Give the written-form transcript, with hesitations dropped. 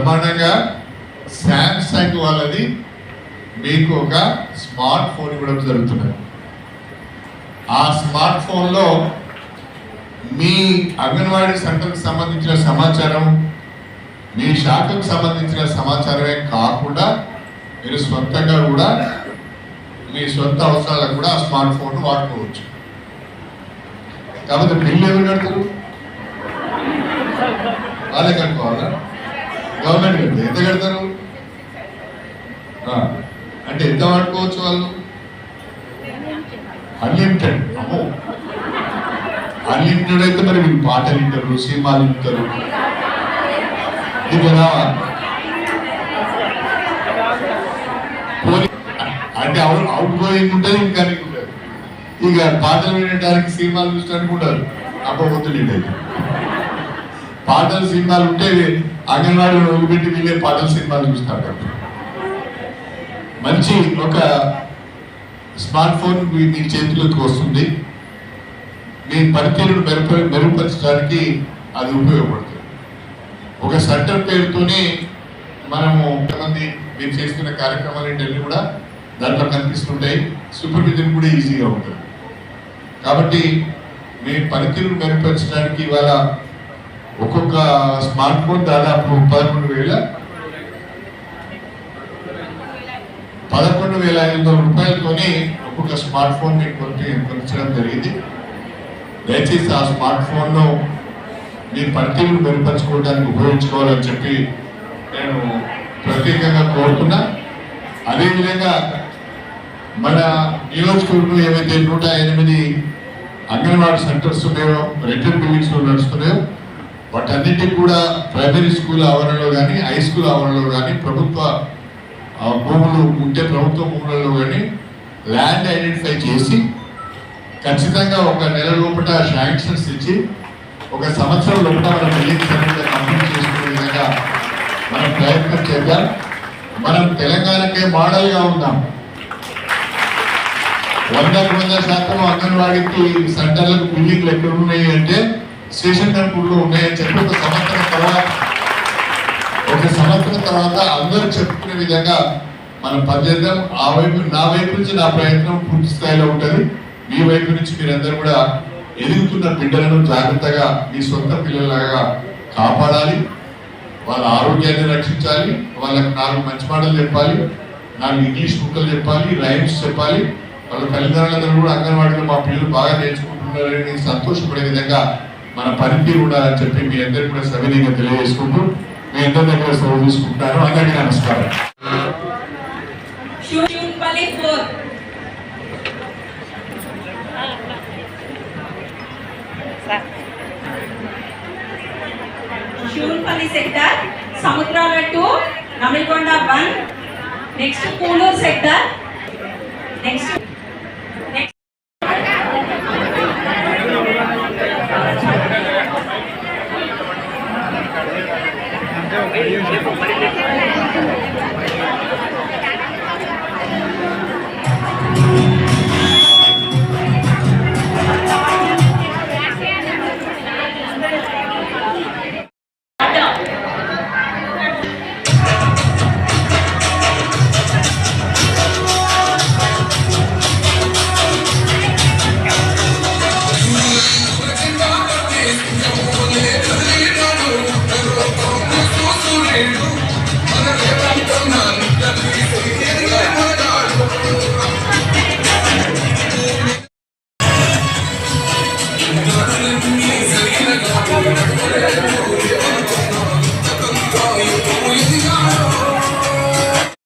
బ్రహ్మాండంగా శాంసంగ్ వాళ్ళది మీకు ఒక స్మార్ట్ ఫోన్ ఇవ్వడం జరుగుతున్నది. ఆ స్మార్ట్ ఫోన్లో మీ అంగన్వాడీ సెంటర్కి సంబంధించిన సమాచారం, మీ శాఖకు సంబంధించిన సమాచారమే కాకుండా మీరు సొంతంగా కూడా మీ సొంత అవసరాలకు కూడా ఆ స్మార్ట్ ఫోన్ వాడుకోవచ్చు. కాబట్టి బిల్లు ఎవరు కడతారు? వాళ్ళే కట్టుకోవాలా? గవర్నమెంట్ కడతారు. ఎంత కడతారు అంటే ఎంత వాడుకోవచ్చు వాళ్ళు? అన్లిమిటెడ్. అమ్మో, అన్లిమిటెడ్ అయితే మరి వీళ్ళు పాటలు వింటారు, సినిమాలు వింటారు. ఇది రావా అంటే అవుట్ గోయింగ్ ఉంటుంది, ఇంకా ఉంటుంది. ఇక పాటలు వినడానికి, సినిమాలు చూసడానికి ఉండదు. అప్పొద్దులు పాటలు సినిమాలు ఉంటే అంగన్వాడీలో వదిలిపెట్టి వీళ్ళే పాటలు సినిమాలు చూస్తారు. మంచి ఒక స్మార్ట్ ఫోన్ మీ చేతిలోకి వస్తుంది. మీ పనితీరును మెరుగుపరచడానికి అది ఉపయోగపడుతుంది. ఒక సెంటర్ పేరుతోనే మనము కొంతమంది మీరు చేస్తున్న కార్యక్రమాలు కూడా దాంట్లో కనిపిస్తుంటాయి. సూపర్విజన్ కూడా ఈజీగా ఉంటుంది. కాబట్టి మీ పనితీరును మెరుగుపరచడానికి ఇవాళ ఒక్కొక్క స్మార్ట్ ఫోన్ దాదాపు 11,500 రూపాయలతోనే ఒక్కొక్క స్మార్ట్ ఫోన్ మీకు కొనిచ్చడం జరిగింది. దయచేసి ఆ స్మార్ట్ ఫోన్ను మీ పనితీరును మెరుగుపరచుకోవడానికి ఉపయోగించుకోవాలని చెప్పి నేను ప్రత్యేకంగా కోరుతున్నా. అదేవిధంగా మన నియోజకవర్గంలో ఏవైతే 108 అంగన్వాడీ సెంటర్స్ ఉన్నాయో, రెంటల్ బిల్డింగ్స్ నడుస్తున్నాయో, వాటన్నిటికి కూడా ప్రైమరీ స్కూల్ ఆవరణలో కానీ, హై స్కూల్ ఆవరణలో కానీ, ప్రభుత్వ భూములు ఉంటే ప్రభుత్వ భూములలో కానీ ల్యాండ్ ఐడెంటిఫై చేసి ఖచ్చితంగా ఒక నెల లోపల శాంక్షన్స్ ఇచ్చి ఒక సంవత్సరం లోపల మన బిల్డింగ్స్ అనేది కంప్లీట్ చేసుకునే విధంగా మనం ప్రయత్నం చేద్దాం. మనం తెలంగాణకే మోడల్గా ఉందాం. 100% అంగన్వాడీకి సెంటర్లకు బిల్డింగ్లు ఎక్కడ ఉన్నాయి అంటే స్టేషన్ టెంపుల్లో ఉన్నాయని చెప్పి ఒక సంవత్సరం తర్వాత అందరూ చెప్పుకునే విధంగా మనం పనిచేద్దాం. ఆ వైపు నా వైపు నుంచి నా ప్రయత్నం పూర్తి స్థాయిలో ఉంటుంది. మీ వైపు నుంచి మీరందరూ కూడా ఎదుగుతున్న బిడ్డలను జాగ్రత్తగా మీ సొంత పిల్లలాగా కాపాడాలి. వాళ్ళ ఆరోగ్యాన్ని రక్షించాలి. వాళ్ళకి 4 మంచి మాటలు చెప్పాలి, 4 ఇంగ్లీష్ ముక్కలు చెప్పాలి, రైమ్స్ చెప్పాలి. వాళ్ళ తల్లిదండ్రులందరూ కూడా అంగన్వాడీలో మా పిల్లలు బాగా నేర్చుకుంటున్నారని సంతోషపడే విధంగా మన పనితీరు ఉండాలని చెప్పి మీ అందరికీ కూడా సవినీయంగా తెలియజేసుకుంటూ మీ అందరి దగ్గర సెలవు తీసుకుంటాను. అందరికీ నమస్కారం. శివున్పల్లి సెక్టర్, సముద్రాల 2, నమిల్కొండ 1, నెక్స్ట్ పూలూరు సెక్టర్.